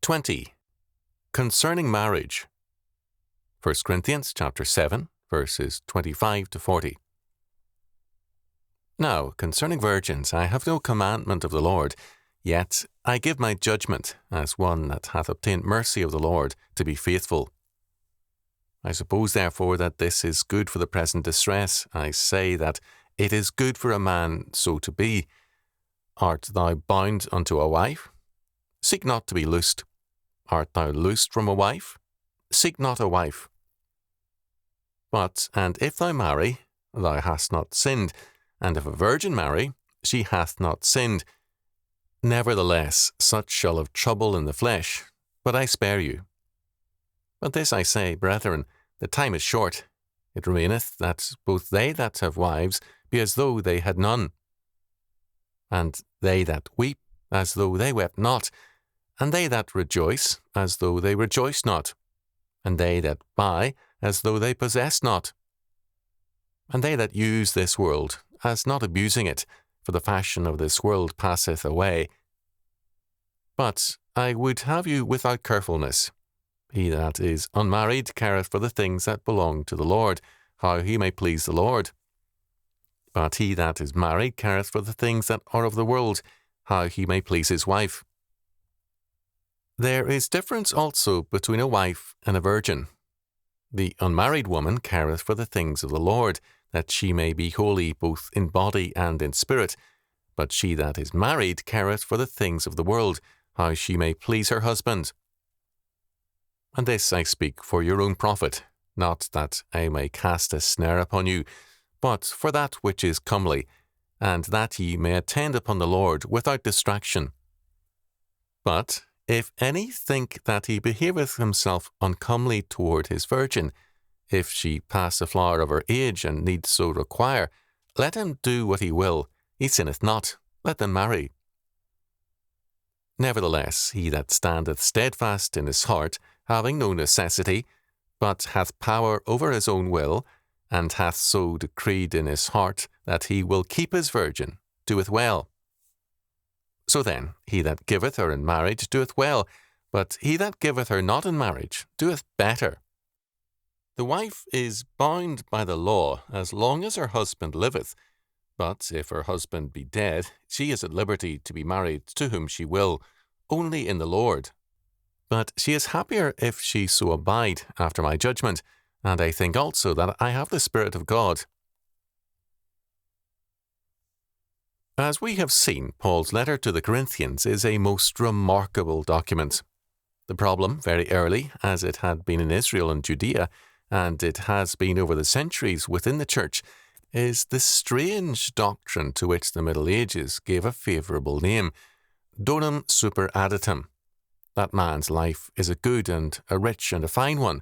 20. Concerning marriage. 1 Corinthians chapter 7, verses 25 to 40. Now, concerning virgins, I have no commandment of the Lord, yet I give my judgment, as one that hath obtained mercy of the Lord, to be faithful. I suppose, therefore, that this is good for the present distress. I say that it is good for a man so to be. Art thou bound unto a wife? Seek not to be loosed. Art thou loosed from a wife? Seek not a wife. But, and if thou marry, thou hast not sinned, and if a virgin marry, she hath not sinned. Nevertheless, such shall have trouble in the flesh, but I spare you. But this I say, brethren, the time is short. It remaineth that both they that have wives be as though they had none, and they that weep as though they wept not, and they that rejoice as though they rejoiced not, and they that buy as though they possessed not, and they that use this world as not abusing it, for the fashion of this world passeth away. But I would have you without carefulness. He that is unmarried careth for the things that belong to the Lord, how he may please the Lord. But he that is married careth for the things that are of the world, how he may please his wife. There is difference also between a wife and a virgin. The unmarried woman careth for the things of the Lord, that she may be holy both in body and in spirit. But she that is married careth for the things of the world, how she may please her husband. And this I speak for your own profit, not that I may cast a snare upon you, but for that which is comely, and that ye may attend upon the Lord without distraction. But if any think that he behaveth himself uncomely toward his virgin, if she pass the flower of her age and need so require, let him do what he will, he sinneth not, let them marry. Nevertheless, he that standeth steadfast in his heart, having no necessity, but hath power over his own will, and hath so decreed in his heart that he will keep his virgin, doeth well. So then, he that giveth her in marriage doeth well, but he that giveth her not in marriage doeth better. The wife is bound by the law as long as her husband liveth, but if her husband be dead, she is at liberty to be married to whom she will, only in the Lord. But she is happier if she so abide after my judgment, and I think also that I have the Spirit of God. As we have seen, Paul's letter to the Corinthians is a most remarkable document. The problem, very early, as it had been in Israel and Judea, and it has been over the centuries within the church, is the strange doctrine to which the Middle Ages gave a favourable name, donum super additum. That man's life is a good and a rich and a fine one.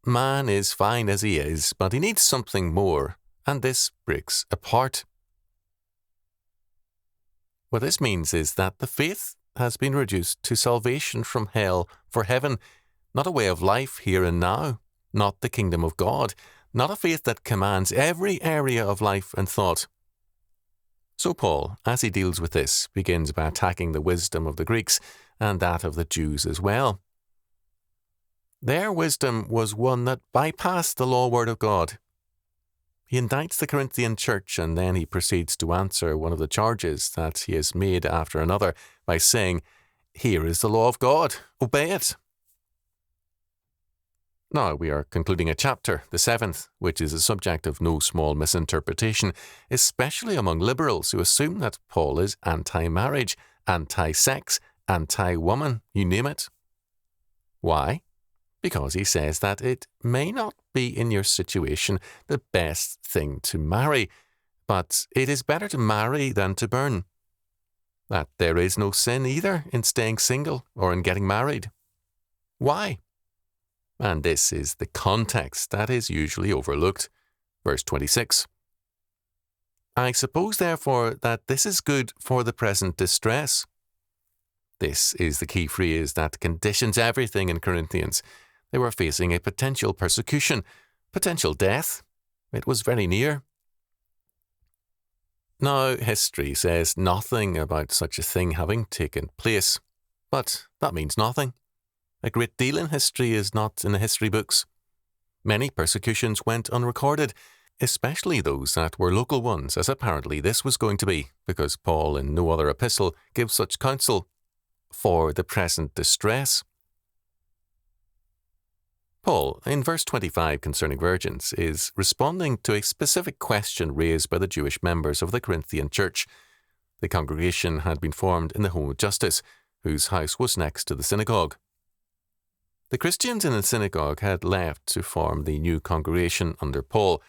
Man is fine as he is, but he needs something more, and this breaks apart. What this means is that the faith has been reduced to salvation from hell for heaven, not a way of life here and now, not the kingdom of God, not a faith that commands every area of life and thought. So Paul, as he deals with this, begins by attacking the wisdom of the Greeks and that of the Jews as well. Their wisdom was one that bypassed the law word of God. He indicts the Corinthian church, and then he proceeds to answer one of the charges that he has made after another by saying, "Here is the law of God, obey it." Now we are concluding a chapter, the 7th, which is a subject of no small misinterpretation, especially among liberals who assume that Paul is anti-marriage, anti-sex, anti-woman, you name it. Why? Because he says that it may not be in your situation the best thing to marry, but it is better to marry than to burn. That there is no sin either in staying single or in getting married. Why? And this is the context that is usually overlooked. Verse 26. I suppose, therefore, that this is good for the present distress. This is the key phrase that conditions everything in Corinthians. They were facing a potential persecution, potential death. It was very near. Now, history says nothing about such a thing having taken place, but that means nothing. A great deal in history is not in the history books. Many persecutions went unrecorded, especially those that were local ones, as apparently this was going to be, because Paul in no other epistle gives such counsel for the present distress. Paul, in verse 25 concerning virgins, is responding to a specific question raised by the Jewish members of the Corinthian church. The congregation had been formed in the home of Justus, whose house was next to the synagogue. The Christians in the synagogue had left to form the new congregation under Paul,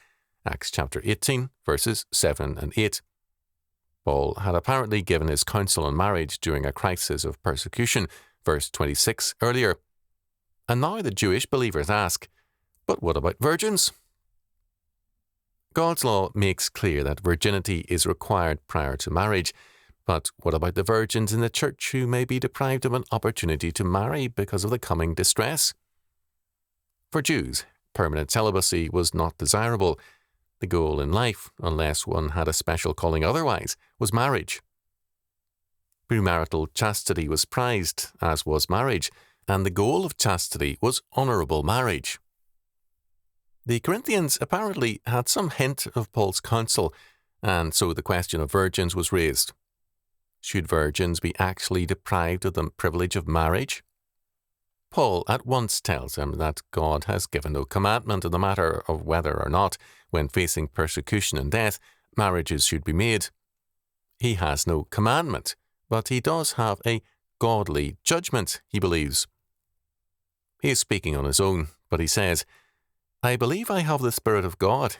Acts chapter 18, verses 7 and 8. Paul had apparently given his counsel on marriage during a crisis of persecution, verse 26 earlier. And now the Jewish believers ask, but what about virgins? God's law makes clear that virginity is required prior to marriage, but what about the virgins in the church who may be deprived of an opportunity to marry because of the coming distress? For Jews, permanent celibacy was not desirable. The goal in life, unless one had a special calling otherwise, was marriage. Premarital chastity was prized, as was marriage, and the goal of chastity was honourable marriage. The Corinthians apparently had some hint of Paul's counsel, and so the question of virgins was raised. Should virgins be actually deprived of the privilege of marriage? Paul at once tells them that God has given no commandment in the matter of whether or not, when facing persecution and death, marriages should be made. He has no commandment, but he does have a godly judgment, he believes. He is speaking on his own, but he says, I believe I have the Spirit of God.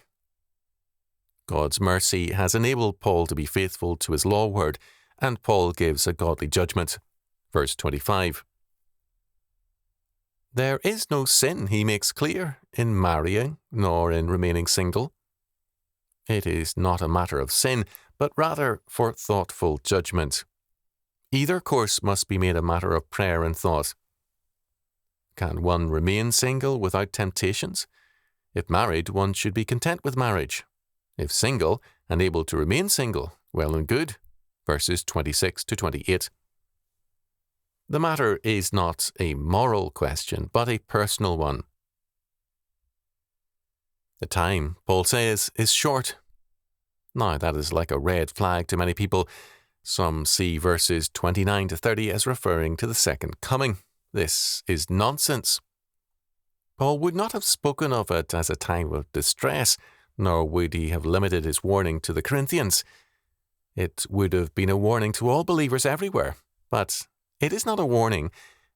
God's mercy has enabled Paul to be faithful to his law word, and Paul gives a godly judgment. Verse 25. There is no sin, he makes clear, in marrying, nor in remaining single. It is not a matter of sin, but rather for thoughtful judgment. Either course must be made a matter of prayer and thought. Can one remain single without temptations? If married, one should be content with marriage. If single, and able to remain single, well and good. Verses 26 to 28. The matter is not a moral question, but a personal one. The time, Paul says, is short. Now, that is like a red flag to many people. Some see verses 29 to 30 as referring to the second coming. This is nonsense. Paul would not have spoken of it as a time of distress, nor would he have limited his warning to the Corinthians. It would have been a warning to all believers everywhere, but it is not a warning.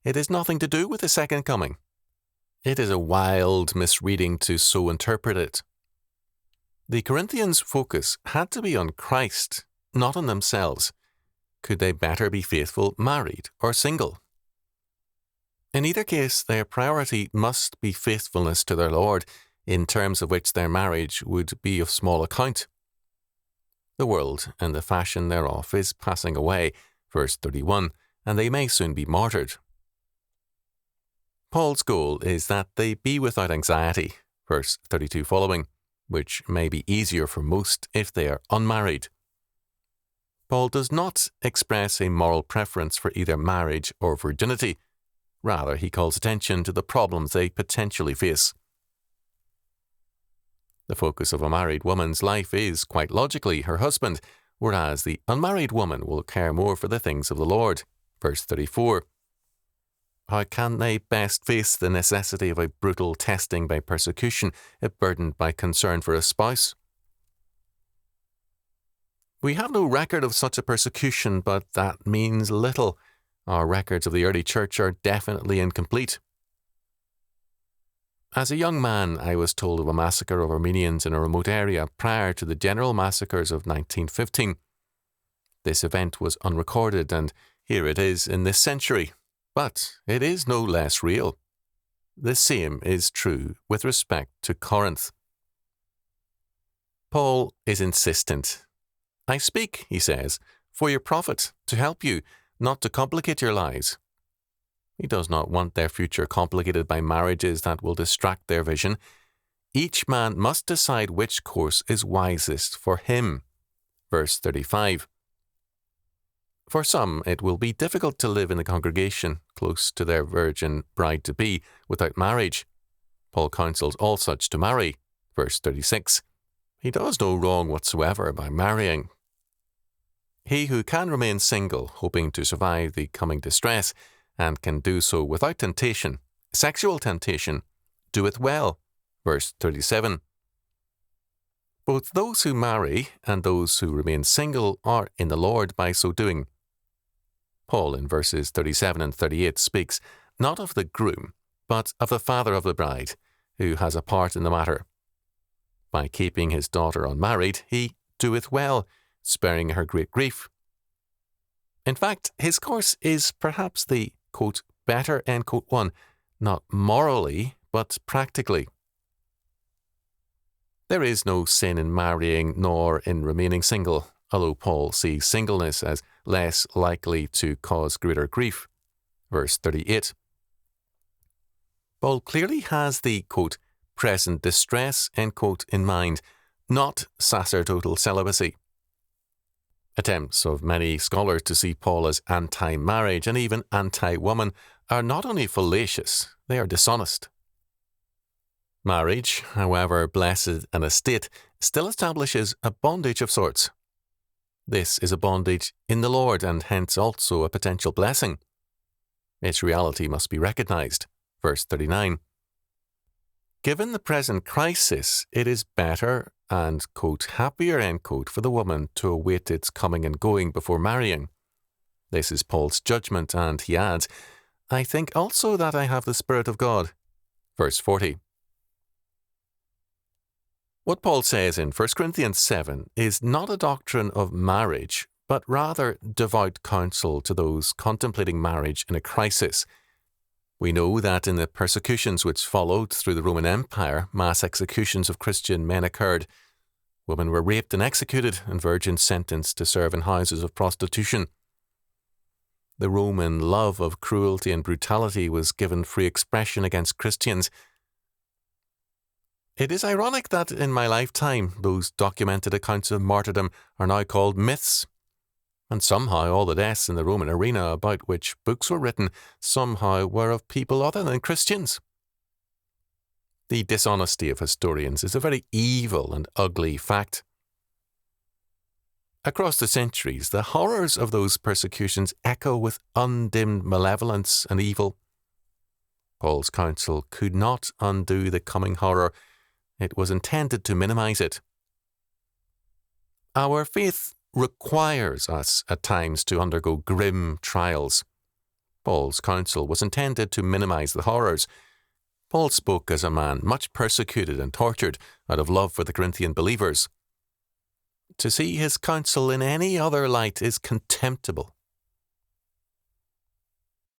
It has nothing to do with the second coming. It is a wild misreading to so interpret it. The Corinthians' focus had to be on Christ, not on themselves. Could they better be faithful married or single? In either case, their priority must be faithfulness to their Lord, in terms of which their marriage would be of small account. The world and the fashion thereof is passing away, verse 31, and they may soon be martyred. Paul's goal is that they be without anxiety, verse 32 following, which may be easier for most if they are unmarried. Paul does not express a moral preference for either marriage or virginity. Rather, he calls attention to the problems they potentially face. The focus of a married woman's life is, quite logically, her husband, whereas the unmarried woman will care more for the things of the Lord. Verse 34. How can they best face the necessity of a brutal testing by persecution if burdened by concern for a spouse? We have no record of such a persecution, but that means little. Our records of the early church are definitely incomplete. As a young man, I was told of a massacre of Armenians in a remote area prior to the general massacres of 1915. This event was unrecorded, and here it is in this century. But it is no less real. The same is true with respect to Corinth. Paul is insistent. I speak, he says, for your profit, to help you, not to complicate your lives. He does not want their future complicated by marriages that will distract their vision. Each man must decide which course is wisest for him. Verse 35. For some, it will be difficult to live in the congregation close to their virgin bride-to-be without marriage. Paul counsels all such to marry. Verse 36. He does no wrong whatsoever by marrying. He who can remain single, hoping to survive the coming distress, and can do so without temptation, sexual temptation, doeth well. Verse 37. Both those who marry and those who remain single are in the Lord by so doing. Paul in verses 37 and 38 speaks not of the groom, but of the father of the bride, who has a part in the matter. By keeping his daughter unmarried, he doeth well, sparing her great grief. In fact, his course is perhaps the, quote, better, end quote, one, not morally, but practically. There is no sin in marrying nor in remaining single, although Paul sees singleness as less likely to cause greater grief. Verse 38. Paul clearly has the, quote, present distress, end quote, in mind, not sacerdotal celibacy. Attempts of many scholars to see Paul as anti-marriage and even anti-woman are not only fallacious, they are dishonest. Marriage, however blessed an estate, still establishes a bondage of sorts. This is a bondage in the Lord and hence also a potential blessing. Its reality must be recognized. Verse 39. Given the present crisis, it is better and, quote, happier, end quote, for the woman to await its coming and going before marrying. This is Paul's judgment, and he adds, I think also that I have the Spirit of God. Verse 40. What Paul says in 1 Corinthians 7 is not a doctrine of marriage, but rather devout counsel to those contemplating marriage in a crisis. We know that in the persecutions which followed through the Roman Empire, mass executions of Christian men occurred. Women were raped and executed, and virgins sentenced to serve in houses of prostitution. The Roman love of cruelty and brutality was given free expression against Christians. It is ironic that in my lifetime, those documented accounts of martyrdom are now called myths. And somehow all the deaths in the Roman arena about which books were written somehow were of people other than Christians. The dishonesty of historians is a very evil and ugly fact. Across the centuries, the horrors of those persecutions echo with undimmed malevolence and evil. Paul's counsel could not undo the coming horror. It was intended to minimize it. Our faith requires us at times to undergo grim trials. Paul's counsel was intended to minimize the horrors. Paul spoke as a man much persecuted and tortured out of love for the Corinthian believers. To see his counsel in any other light is contemptible.